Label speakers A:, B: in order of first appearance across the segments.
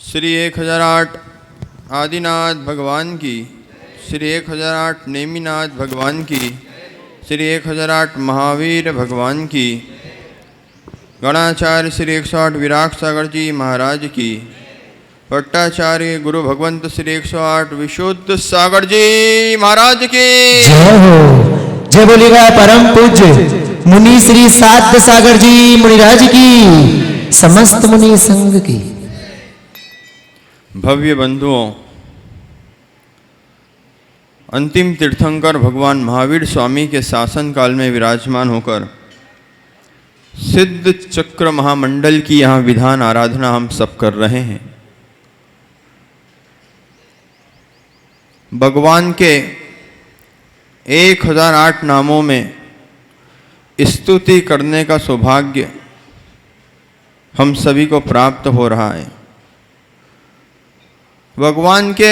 A: श्री 1008 आदिनाथ भगवान की, श्री 1008 नेमिनाथ भगवान की, श्री 1008 महावीर भगवान की, गणाचार्य श्री 108 विराट सागर जी महाराज की, पट्टाचार्य गुरु भगवंत श्री 108 विशुद्ध सागर जी महाराज की
B: जय हो। जय बोलेगा परम पूज्य मुनि श्री साध सागर जी मुनिराज की, समस्त मुनि संघ की।
A: भव्य बंधुओं, अंतिम तीर्थंकर भगवान महावीर स्वामी के शासन काल में विराजमान होकर सिद्ध चक्र महामंडल की यहाँ विधान आराधना हम सब कर रहे हैं। भगवान के 1008 नामों में स्तुति करने का सौभाग्य हम सभी को प्राप्त हो रहा है। भगवान के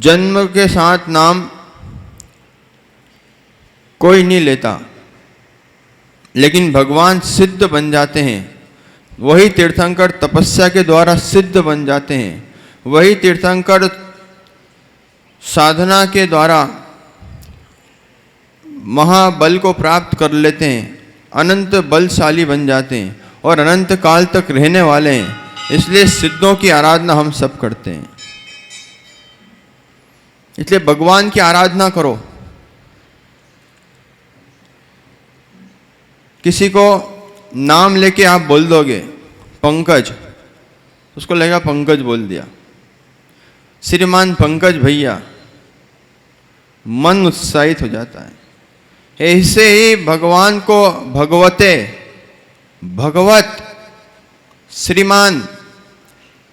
A: जन्म के साथ नाम कोई नहीं लेता, लेकिन भगवान सिद्ध बन जाते हैं। वही तीर्थंकर तपस्या के द्वारा सिद्ध बन जाते हैं। वही तीर्थंकर साधना के द्वारा महाबल को प्राप्त कर लेते हैं, अनंत बलशाली बन जाते हैं और अनंत काल तक रहने वाले हैं। इसलिए सिद्धों की आराधना हम सब करते हैं। इसलिए भगवान की आराधना करो। किसी को नाम लेके आप बोल दोगे पंकज, उसको लगेगा पंकज बोल दिया, श्रीमान पंकज भैया, मन उत्साहित हो जाता है। ऐसे ही भगवान को भगवते, भगवत, श्रीमान,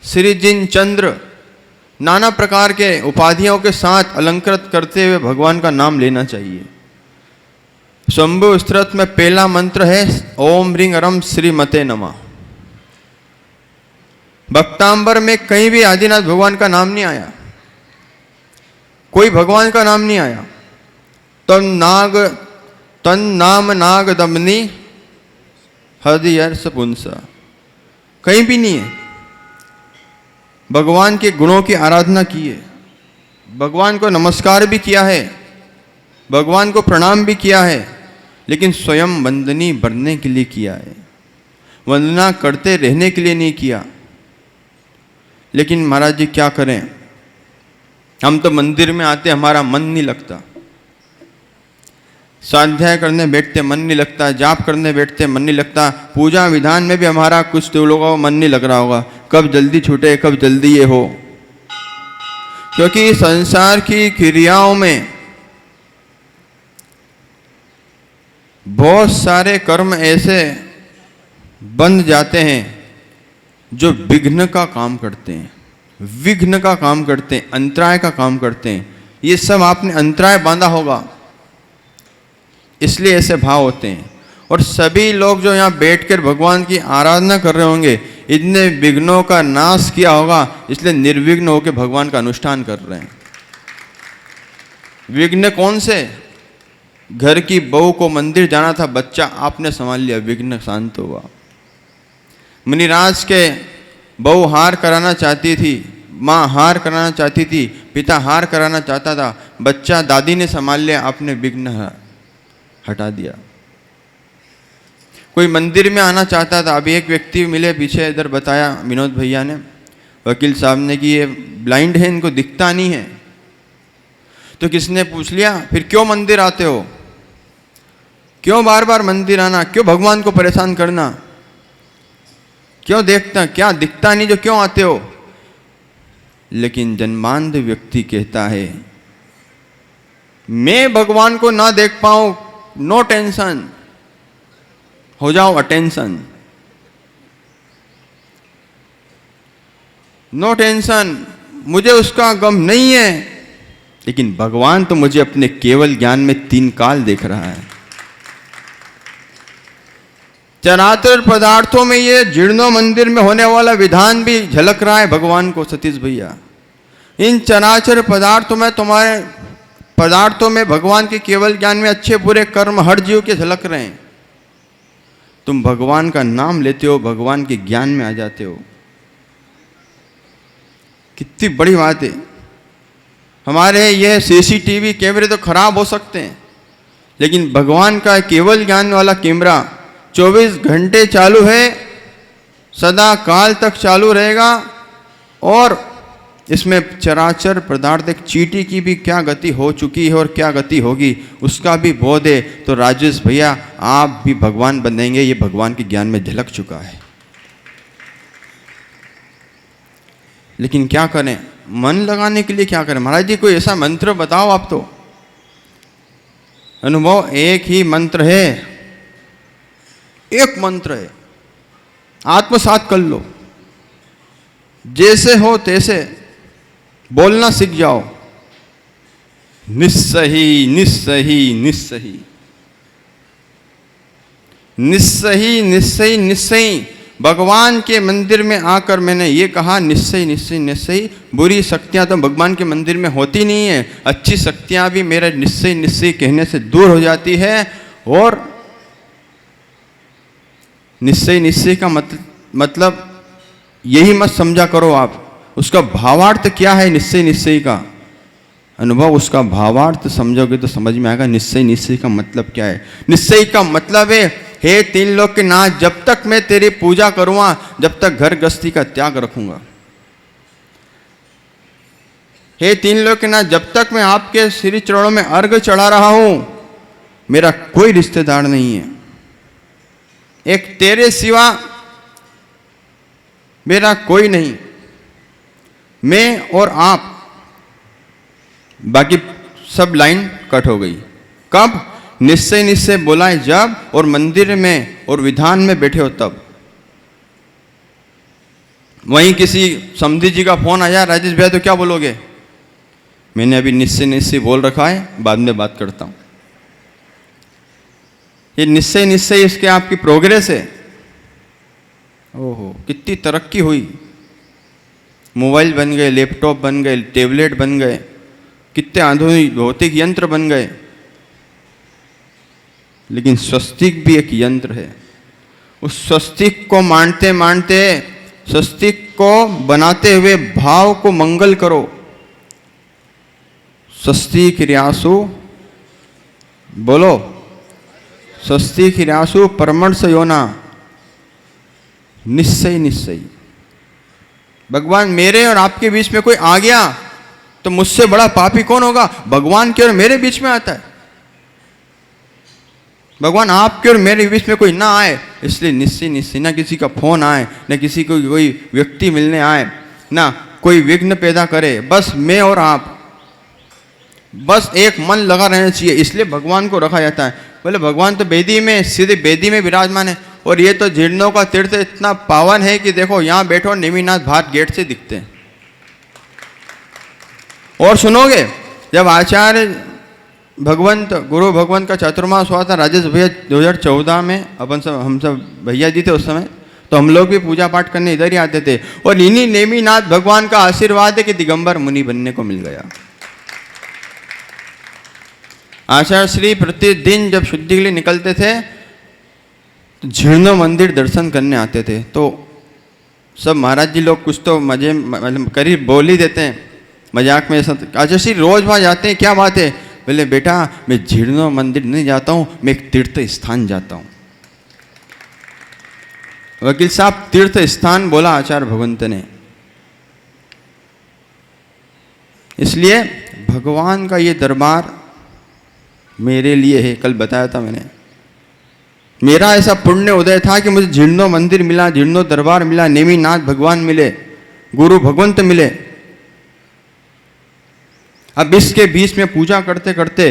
A: श्रीजिन चंद्र, नाना प्रकार के उपाधियों के साथ अलंकृत करते हुए भगवान का नाम लेना चाहिए। शंभु स्तोत्र में पहला मंत्र है ओम ह्रीं अरम श्रीमते नमः। भक्तांबर में कहीं भी आदिनाथ भगवान का नाम नहीं आया, कोई भगवान का नाम नहीं आया। तन नाम नाग दमनी हृदय पुंसा, कहीं भी नहीं है। भगवान के गुणों की आराधना की है, भगवान को नमस्कार भी किया है, भगवान को प्रणाम भी किया है, लेकिन स्वयं वंदनीय बनने के लिए किया है, वंदना करते रहने के लिए नहीं किया। लेकिन महाराज जी क्या करें, हम तो मंदिर में आते हमारा मन नहीं लगता, स्वाध्याय करने बैठते मन नहीं लगता, जाप करने बैठते मन नहीं लगता, पूजा विधान में भी हमारा कुछ तो लोगों को मन नहीं लग रहा होगा, कब जल्दी छूटे, कब जल्दी ये हो। क्योंकि संसार की क्रियाओं में बहुत सारे कर्म ऐसे बन जाते हैं जो विघ्न का काम करते हैं, विघ्न का काम करते हैं, अंतराय का काम करते हैं। ये सब आपने अंतराय बांधा होगा, इसलिए ऐसे भाव होते हैं। और सभी लोग जो यहाँ बैठकर भगवान की आराधना कर रहे होंगे, इतने विघ्नों का नाश किया होगा, इसलिए निर्विघ्न होकर भगवान का अनुष्ठान कर रहे हैं। विघ्न कौन से? घर की बहू को मंदिर जाना था, बच्चा आपने संभाल लिया, विघ्न शांत हुआ। मुनिराज के बहू हार कराना चाहती थी, माँ हार कराना चाहती थी, पिता हार कराना चाहता था, बच्चा दादी ने संभाल लिया, आपने विघ्न हटा दिया। कोई मंदिर में आना चाहता था, अभी एक व्यक्ति मिले पीछे, इधर बताया विनोद भैया ने, वकील साहब ने, कि ये ब्लाइंड है, इनको दिखता नहीं है। तो किसने पूछ लिया फिर क्यों मंदिर आते हो, क्यों बार बार मंदिर आना, क्यों भगवान को परेशान करना, क्यों देखता, क्या दिखता नहीं जो क्यों आते हो। लेकिन जन्मांध व्यक्ति कहता है मैं भगवान को ना देख पाऊं, नो टेंशन, हो जाओ अटेंशन, नो टेंशन, मुझे उसका गम नहीं है। लेकिन भगवान तो मुझे अपने केवल ज्ञान में 3 काल देख रहा है। चराचर पदार्थों में ये जीर्णों मंदिर में होने वाला विधान भी झलक रहा है भगवान को। सतीश भैया, इन चराचर पदार्थों में, तुम्हारे पदार्थों में भगवान के केवल ज्ञान में अच्छे बुरे कर्म हर जीव के झलक रहे हैं। तुम भगवान का नाम लेते हो, भगवान के ज्ञान में आ जाते हो। कितनी बड़ी बात है। हमारे ये सीसीटीवी कैमरे तो खराब हो सकते हैं, लेकिन भगवान का केवल ज्ञान वाला कैमरा 24 घंटे चालू है, सदा काल तक चालू रहेगा। और इसमें चराचर पदार्थ, एक चींटी की भी क्या गति हो चुकी है और क्या गति होगी उसका भी बोध है। तो राजेश भैया आप भी भगवान बनेंगे, ये भगवान के ज्ञान में झलक चुका है। लेकिन क्या करें, मन लगाने के लिए क्या करें? महाराज जी कोई ऐसा मंत्र बताओ आप तो। अनुभव एक ही मंत्र है, एक मंत्र है, आत्मसात कर लो। जैसे हो तैसे बोलना सीख जाओ, निस्सही निस्सही निस्सही निस्सही निस्सही निस्सही। भगवान के मंदिर में आकर मैंने ये कहा निस्सही निस्सही निस्सही। बुरी शक्तियां तो भगवान के मंदिर में होती नहीं है, अच्छी शक्तियां भी मेरे निस्सही निस्सही कहने से दूर हो जाती है। और निस्सही निस्सही का मतलब यही मत समझा करो आप, उसका भावार्थ क्या है निस्सही निस्सही का अनुभव, उसका भावार्थ समझोगे तो समझ में आएगा निस्सही निस्सही का मतलब क्या है। निस्सही का मतलब है, हे तीन लोक के नाथ, जब तक मैं तेरी पूजा करूंगा, जब तक घर गृहस्थी का त्याग रखूंगा। हे तीन लोक के नाथ, जब तक मैं आपके श्री चरणों में अर्घ चढ़ा रहा हूं, मेरा कोई रिश्तेदार नहीं है, एक तेरे सिवा मेरा कोई नहीं, मैं और आप। बाकी सब लाइन कट हो गई। कब? निश्चय निश्चय बोला है जब, और मंदिर में और विधान में बैठे हो तब। वहीं किसी समधी जी का फोन आया, राजेश भैया तो क्या बोलोगे? मैंने अभी निश्चय निश्चय बोल रखा है, बाद में बात करता हूं। ये निश्चय निश्चय इसके आपकी प्रोग्रेस है। ओहो कितनी तरक्की हुई, मोबाइल बन गए, लैपटॉप बन गए, टैबलेट बन गए, कितने आधुनिक भौतिक यंत्र बन गए। लेकिन स्वस्तिक भी एक यंत्र है। उस स्वस्तिक को मानते मानते, स्वस्तिक को बनाते हुए भाव को मंगल करो। स्वस्तिक ह्रियासु, बोलो स्वस्तिक ह्रियासु परमर्श योना, निश्चय निश्चय। भगवान मेरे और आपके बीच में कोई आ गया तो मुझसे बड़ा पापी कौन होगा? भगवान के और मेरे बीच में आता है। भगवान आपके और मेरे बीच में कोई ना आए, इसलिए निश्चय निश्चय, ना किसी का फोन आए, ना किसी को कोई व्यक्ति मिलने आए, ना कोई विघ्न पैदा करे, बस मैं और आप, बस एक मन लगा रहना चाहिए। इसलिए भगवान को रखा जाता है। बोले भगवान तो बेदी में, सीधे बेदी में विराजमान है। और ये तो जीर्णों का तीर्थ इतना पावन है कि देखो यहाँ बैठो, नेमिनाथ बाहर गेट से दिखते हैं। और सुनोगे, जब आचार्य भगवंत, गुरु भगवंत का चातुर्मास हुआ था राजेश भैया 2014 में, हम सब भैया जी थे उस समय, तो हम लोग भी पूजा पाठ करने इधर ही आते थे। और इन्हीं नेमिनाथ भगवान का आशीर्वाद है कि दिगंबर मुनि बनने को मिल गया। आचार्य श्री प्रतिदिन जब शुद्धि के लिए निकलते थे तो जीर्ण मंदिर दर्शन करने आते थे। तो सब महाराज जी लोग कुछ तो मजे मतलब करीब बोल ही देते हैं मजाक में। ऐसा आचार्य श्री रोज वहाँ जाते हैं, क्या बात है? बोले बेटा मैं जीर्ण मंदिर नहीं जाता हूँ, मैं एक तीर्थ स्थान जाता हूँ। वकील साहब तीर्थ स्थान बोला आचार्य भगवंत ने। इसलिए भगवान का ये दरबार मेरे लिए है। कल बताया था मैंने, मेरा ऐसा पुण्य उदय था कि मुझे जीर्णो मंदिर मिला, जीर्णो दरबार मिला, नेमिनाथ भगवान मिले, गुरु भगवंत मिले। अब इसके बीच में पूजा करते करते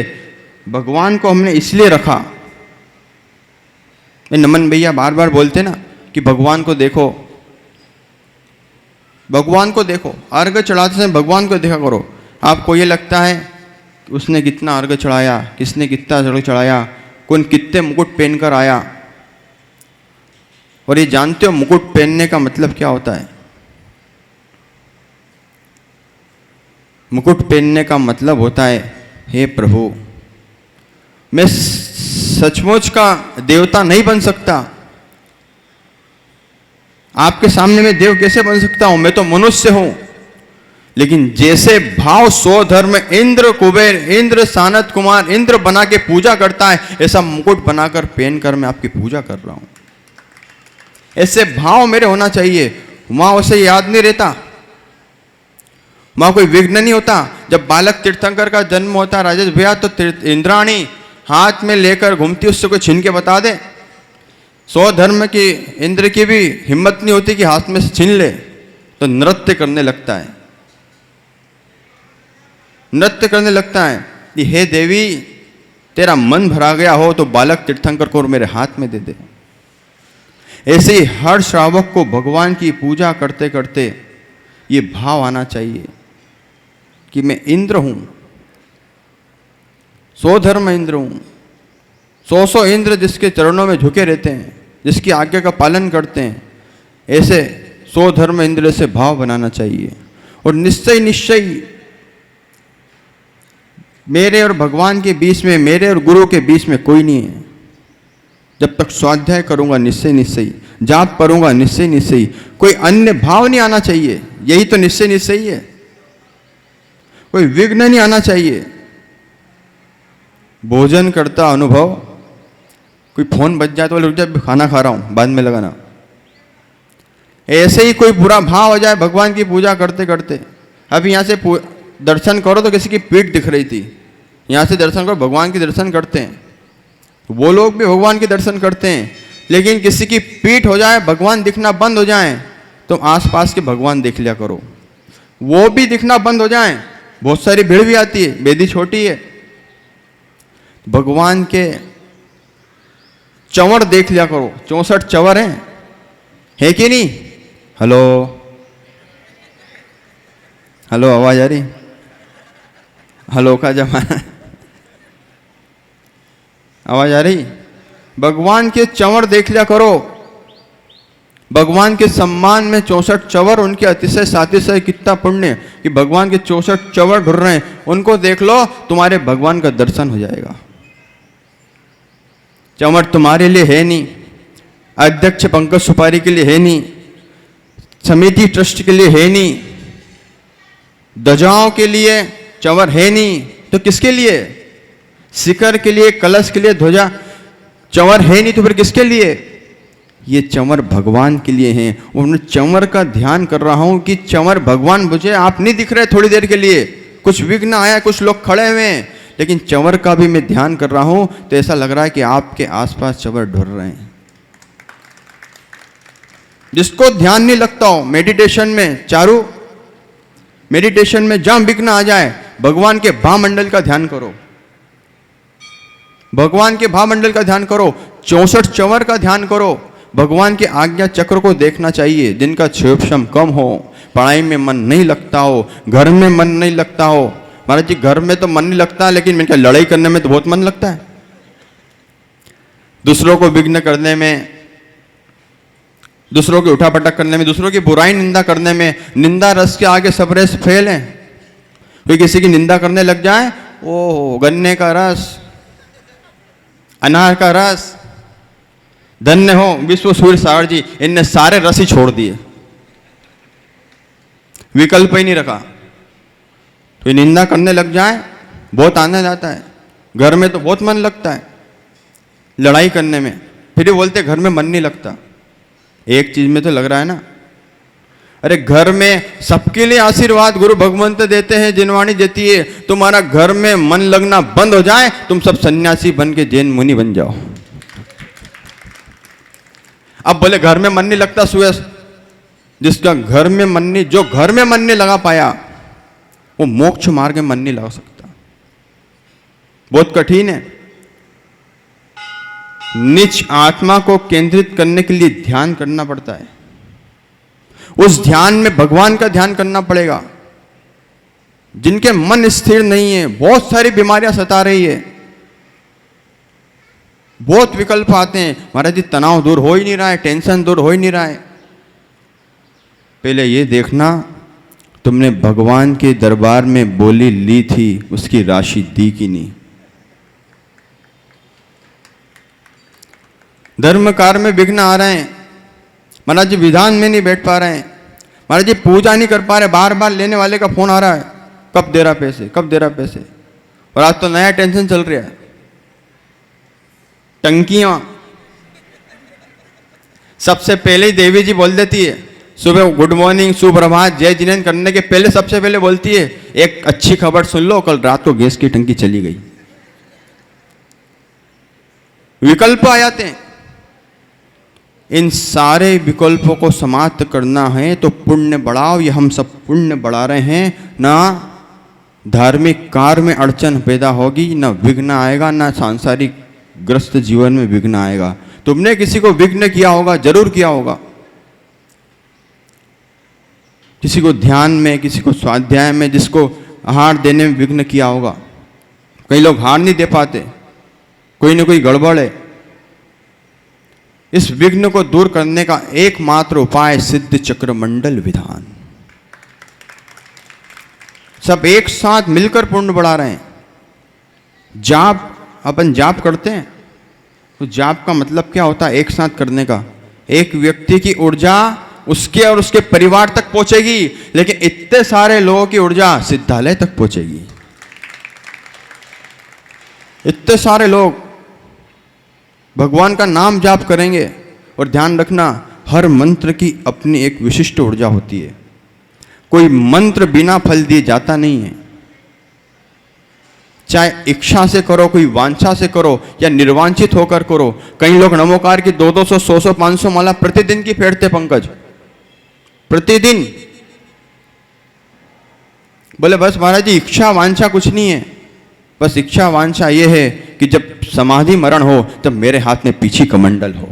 A: भगवान को हमने इसलिए रखा। नमन भैया बार बार बोलते ना कि भगवान को देखो, भगवान को देखो, अर्घ चढ़ाते समय भगवान को देखा करो। आपको ये लगता है उसने कितना अर्घ चढ़ाया, किसने कितना अर्घ चढ़ाया, कौन कितने मुकुट पहनकर आया। और ये जानते हो मुकुट पहनने का मतलब क्या होता है? मुकुट पहनने का मतलब होता है, हे प्रभु मैं सचमुच का देवता नहीं बन सकता, आपके सामने मैं देव कैसे बन सकता हूं? मैं तो मनुष्य हूं। लेकिन जैसे भाव स्वधर्म इंद्र कुबेर इंद्र सानत कुमार इंद्र बना के पूजा करता है, ऐसा मुकुट बनाकर पहनकर मैं आपकी पूजा कर रहा हूं। ऐसे भाव मेरे होना चाहिए। वहां उसे याद नहीं रहता, वहां कोई विघ्न नहीं होता। जब बालक तीर्थंकर का जन्म होता राजेश भैया, तो इंद्राणी हाथ में लेकर घूमती, उससे कोई छीन के बता दे। स्वधर्म की इंद्र की भी हिम्मत नहीं होती कि हाथ में से छीन ले, तो नृत्य करने लगता है, नृत्य करने लगता है कि हे देवी, तेरा मन भरा गया हो तो बालक तीर्थंकर को मेरे हाथ में दे दे। ऐसे ही हर श्रावक को भगवान की पूजा करते करते ये भाव आना चाहिए कि मैं इंद्र हूं, स्वधर्म इंद्र हूं। सौ इंद्र जिसके चरणों में झुके रहते हैं, जिसकी आज्ञा का पालन करते हैं, ऐसे स्वधर्म इंद्र से भाव बनाना चाहिए। और निश्चय निश्चय मेरे और भगवान के बीच में, मेरे और गुरु के बीच में कोई नहीं है। जब तक स्वाध्याय करूंगा निश्चय निश्चय, जाप करूंगा निश्चय निश्चय, कोई अन्य भाव नहीं आना चाहिए। यही तो निश्चय निश्चय है। कोई विघ्न नहीं आना चाहिए। भोजन करता अनुभव, कोई फोन बज जाए तो रुक जा, खाना खा रहा हूं, बाद में लगाना। ऐसे ही कोई बुरा भाव हो जाए भगवान की पूजा करते करते। अभी यहां से दर्शन करो तो किसी की पीठ दिख रही थी, यहां से दर्शन करो, भगवान के दर्शन करते हैं। वो लोग भी भगवान के दर्शन करते हैं, लेकिन किसी की पीठ हो जाए, भगवान दिखना बंद हो जाए, तो आसपास के भगवान देख लिया करो। वो भी दिखना बंद हो जाए, बहुत सारी भीड़ भी आती है, बेदी छोटी है, भगवान के चंवर देख लिया करो। 64 चंवर हैं, है कि नहीं? हेलो हेलो, आवाज आ रही? हेलो का जमाना, आवाज आ रही? भगवान के चंवर देख लिया करो। भगवान के सम्मान में 64 चंवर, उनके अतिशय सातिशय कितना पुण्य कि भगवान के 64 चंवर ढुर रहे हैं, उनको देख लो, तुम्हारे भगवान का दर्शन हो जाएगा। चंवर तुम्हारे लिए है नहीं, अध्यक्ष पंकज सुपारी के लिए है नहीं, समिति ट्रस्ट के लिए है नहीं, ध्वजाओं के लिए चंवर है नहीं, तो किसके लिए? शिखर के लिए, कलश के लिए ध्वजा चंवर है नहीं, तो फिर किसके लिए? ये चंवर भगवान के लिए हैं। उन्होंने चंवर का ध्यान कर रहा हूं कि चंवर भगवान मुझे आप नहीं दिख रहे थोड़ी देर के लिए, कुछ विघ्न आया, कुछ लोग खड़े हुए हैं, लेकिन चंवर का भी मैं ध्यान कर रहा हूं, तो ऐसा लग रहा है कि आपके आसपास चंवर ढुर रहे हैं। जिसको ध्यान नहीं लगता हो मेडिटेशन में, चारू मेडिटेशन में जहां विघ्न आ जाए, भगवान के भामंडल का ध्यान करो, भगवान के भामंडल का ध्यान करो, 64 चंवर का ध्यान करो। भगवान के आज्ञा चक्र को देखना चाहिए। जिनका क्षोभशम कम हो, पढ़ाई में मन नहीं लगता हो, घर में मन नहीं लगता हो। महाराज जी घर में तो मन नहीं लगता, लेकिन मैंने कहा लड़ाई करने में तो बहुत मन लगता है, दूसरों को विघ्न करने में, दूसरों की उठापटक करने में, दूसरों की बुराई निंदा करने में। निंदा रस के आगे सब रस फेल है। कोई किसी की निंदा करने लग जाए, ओ गन्ने का रस, अनार का रस, धन्य हो विश्व सूर्य सागर जी, इनने सारे रस ही छोड़ दिए, विकल्प ही नहीं रखा। तो निंदा करने लग जाए, बहुत आनंद आता है। घर में तो बहुत मन लगता है लड़ाई करने में, फिर ये बोलते घर में मन नहीं लगता। एक चीज में तो लग रहा है ना। अरे घर में सबके लिए आशीर्वाद गुरु भगवंत देते हैं, जिनवाणी देती है। तुम्हारा घर में मन लगना बंद हो जाए, तुम सब सन्यासी बन के जैन मुनि बन जाओ। अब बोले घर में मन नहीं लगता, सुयस जिसका घर में मन नहीं, जो घर में मन नहीं लगा पाया, वो मोक्ष मार्ग में मन नहीं लगा सकता। बहुत कठिन है। निज आत्मा को केंद्रित करने के लिए ध्यान करना पड़ता है। उस ध्यान में भगवान का ध्यान करना पड़ेगा। जिनके मन स्थिर नहीं है, बहुत सारी बीमारियां सता रही है, बहुत विकल्प आते हैं। महाराज जी तनाव दूर हो ही नहीं रहा है, टेंशन दूर हो ही नहीं रहा है। पहले ये देखना तुमने भगवान के दरबार में बोली ली थी, उसकी राशि दी कि नहीं। धर्म कार्य में विघ्न आ रहे हैं, महाराज जी विधान में नहीं बैठ पा रहे हैं, महाराज जी पूजा नहीं कर पा रहे, बार बार लेने वाले का फोन आ रहा है, कब दे रहा पैसे, कब दे रहा पैसे। और आज तो नया टेंशन चल रहा है, टंकियां। सबसे पहले ही देवी जी बोल देती है, सुबह गुड मॉर्निंग, सुप्रभात, जय जिनेंद्र करने के पहले सबसे पहले बोलती है, एक अच्छी खबर सुन लो, कल रात को गैस की टंकी चली गई। विकल्प आ जाते हैं। इन सारे विकल्पों को समाप्त करना है तो पुण्य बढ़ाओ। ये हम सब पुण्य बढ़ा रहे हैं, ना धार्मिक कार्य में अड़चन पैदा होगी, ना विघ्न आएगा, ना सांसारिक ग्रस्त जीवन में विघ्न आएगा। तुमने किसी को विघ्न किया होगा, जरूर किया होगा। किसी को ध्यान में, किसी को स्वाध्याय में, जिसको आहार देने में विघ्न किया होगा। कई लोग हार नहीं दे पाते, कोई ना कोई गड़बड़ है। इस विघ्न को दूर करने का एकमात्र उपाय सिद्ध चक्र मंडल विधान। सब एक साथ मिलकर पुण्य बढ़ा रहे हैं। जाप, अपन जाप करते हैं तो जाप का मतलब क्या होता है? एक साथ करने का। एक व्यक्ति की ऊर्जा उसके और उसके परिवार तक पहुंचेगी, लेकिन इतने सारे लोगों की ऊर्जा सिद्धालय तक पहुंचेगी। इतने सारे लोग भगवान का नाम जाप करेंगे। और ध्यान रखना, हर मंत्र की अपनी एक विशिष्ट ऊर्जा होती है। कोई मंत्र बिना फल दिए जाता नहीं है। चाहे इच्छा से करो, कोई वांछा से करो, या निर्वांछित होकर करो। कई लोग नमोकार की 200, 100, 500 माला प्रतिदिन की फेरते पंकज, प्रतिदिन। बोले बस महाराज जी इच्छा वांछा कुछ नहीं है, बस इच्छा वांछा ये है कि जब समाधि मरण हो तब मेरे हाथ में पीछे कमंडल हो।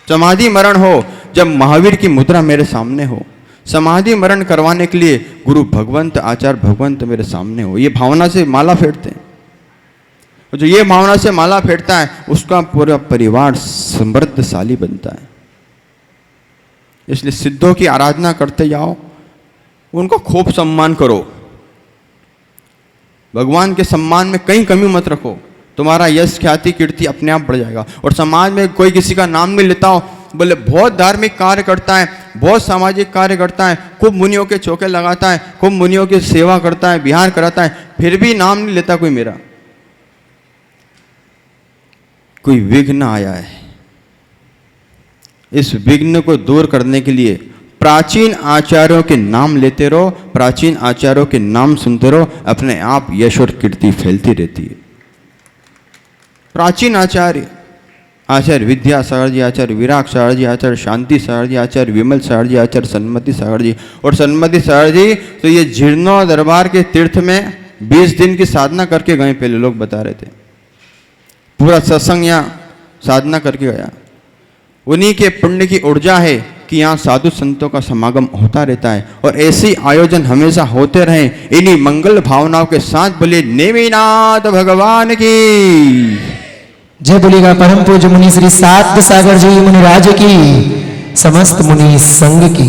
A: समाधि मरण हो जब महावीर की मुद्रा मेरे सामने हो। समाधि मरण करवाने के लिए गुरु भगवंत, आचार्य भगवंत मेरे सामने हो। ये भावना से माला फेरते हैं। और जो ये भावना से माला फेरता है उसका पूरा परिवार समृद्धशाली बनता है। इसलिए सिद्धों की आराधना करते जाओ, उनको खूब सम्मान करो। भगवान के सम्मान में कहीं कमी मत रखो, तुम्हारा यश ख्याति कीर्ति अपने आप बढ़ जाएगा। और समाज में कोई किसी का नाम नहीं लेता हो, बोले बहुत धार्मिक कार्य करता है, बहुत सामाजिक कार्य करता है, खूब मुनियों के चौके लगाता है, खूब मुनियों की सेवा करता है, विहार कराता है, फिर भी नाम नहीं लेता कोई मेरा, कोई विघ्न आया है। इस विघ्न को दूर करने के लिए प्राचीन आचार्यों के नाम लेते रहो, प्राचीन आचार्यों के नाम सुनते रहो, अपने आप यश और कीर्ति फैलती रहती है। प्राचीन आचार्य, आचार्य विद्यासागर जी, आचार्य विराग सागर जी, आचार्य शांति सागर जी, आचार्य विमल सागर जी, आचार्य सन्मति सागर जी। और सन्मति सागर जी तो ये जीर्णों दरबार के तीर्थ में 20 दिन की साधना करके गए, पहले लोग बता रहे थे। पूरा सत्संग यहाँ साधना करके गया। उन्हीं के पुण्य की ऊर्जा है कि यहाँ साधु संतों का समागम होता रहता है। और ऐसे आयोजन हमेशा होते रहे। इन्हीं मंगल भावनाओं के साथ बोले नेमिनाथ भगवान की
B: जय बोलेगा परम पूज्य मुनि श्री सात सागर जी मुनिराज की, समस्त मुनि संघ की।